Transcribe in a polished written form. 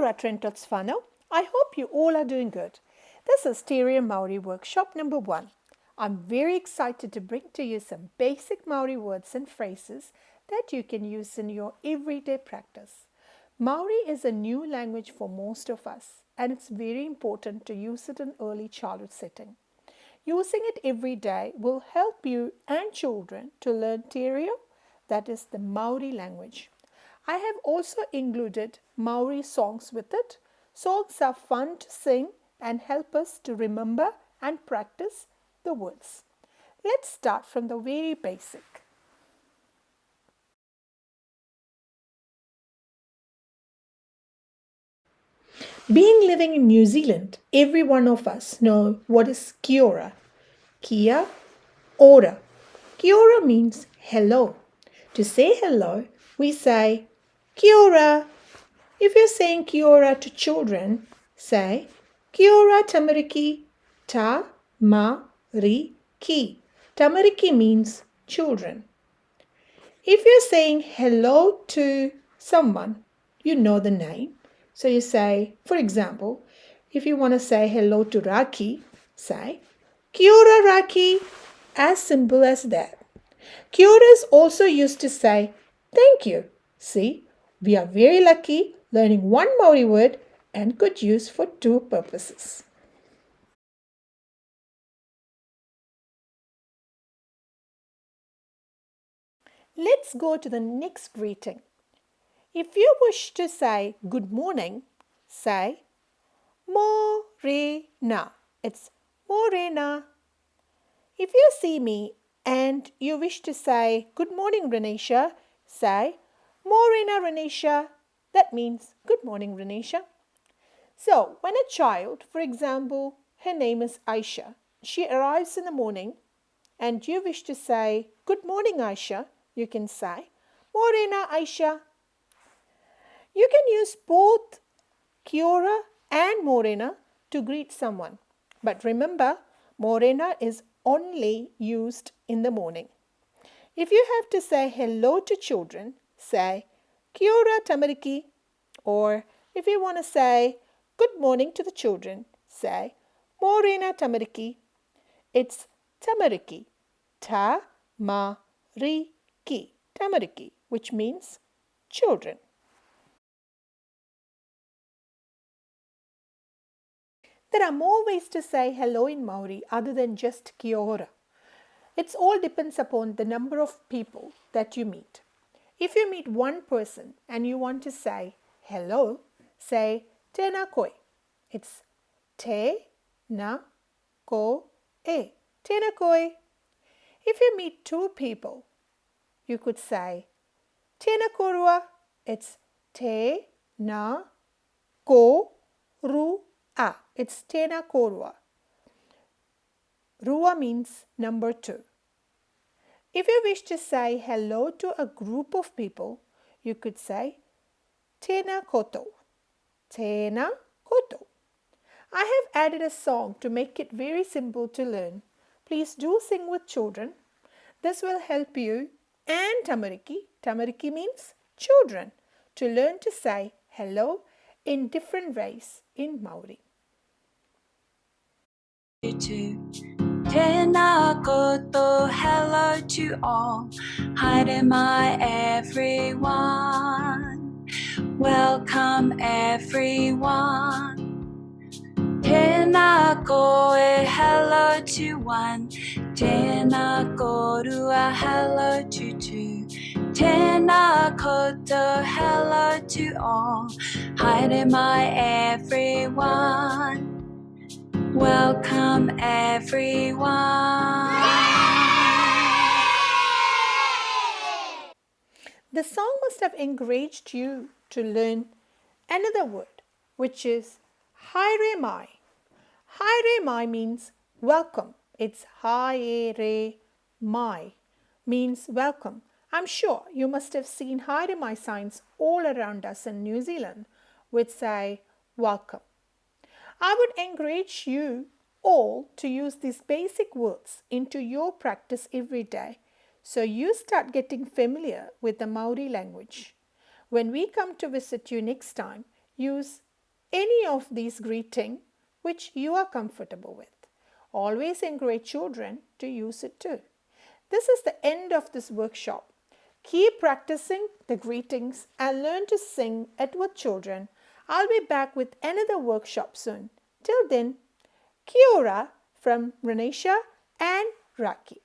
ora Tots whānau. I hope you all are doing good. This is Stereo Maori Workshop number 1. I'm very excited to bring to you some basic Maori words and phrases that you can use in your everyday practice. Maori is a new language for most of us, and it's very important to use it in early childhood setting. Using it every day will help you and children to learn te reo, that is the Maori language. I have also included Maori songs with it. Songs are fun to sing and help us to remember and practice the words. Let's start from the very basic. Being living in New Zealand, every one of us know what is kia ora. Kia ora. Kia ora means hello. To say hello, we say kia ora. If you're saying kia ora to children, say kia ora tamariki, ta ma ri ki. Tamariki means children. If you're saying hello to someone, you know the name. So you say, for example, if you want to say hello to Raki, say kia ora Raki. As simple as that. Kia ora is also used to say thank you. See, we are very lucky learning one Maori word and could use for two purposes. Let's go to the next greeting. If you wish to say good morning, say morena. It's morena. If you see me and you wish to say good morning Renisha, say morena Renisha. That means good morning Renisha. So when a child, for example, her name is Aisha, she arrives in the morning and you wish to say good morning Aisha, you can say morena Aisha. You can use both kia ora and morena to greet someone. But remember, morena is only used in the morning. If you have to say hello to children, say kia ora tamariki. Or if you want to say good morning to the children, say morena tamariki. It's tamariki. Ta ma ri ki. Tamariki, which means children. There are more ways to say hello in Maori other than just kia ora. It all depends upon the number of people that you meet. If you meet one person and you want to say hello, say Tenā Koe. It's Tenā Koe. Tenā Koe. If you meet two people, you could say Tēnā korua. It's Tenā Korua. It's Tēnā korua. Rua means number 2. If you wish to say hello to a group of people, you could say Tēnā koto. Tēnā koto. I have added a song to make it very simple to learn. Please do sing with children. This will help you and tamariki. Tamariki means children, to learn to say hello in different ways in Maori. Tenā koto, hello to all. Haere mai everyone. Welcome everyone. Tenā koe, hello to one. Tenā korua, hello to two. Tenā koto, hello to all. Haere mai everyone. Welcome everyone. The song must have encouraged you to learn another word, which is haere mai. Haere mai means welcome. It's haere mai means welcome. I'm sure you must have seen haere mai signs all around us in New Zealand which say welcome. I would encourage you all to use these basic words into your practice every day so you start getting familiar with the Maori language. When we come to visit you next time, use any of these greetings which you are comfortable with. Always encourage children to use it too. This is the end of this workshop. Keep practicing the greetings and learn to sing it with children. I'll be back with another workshop soon. Till then, kia ora from Renisha and Raki.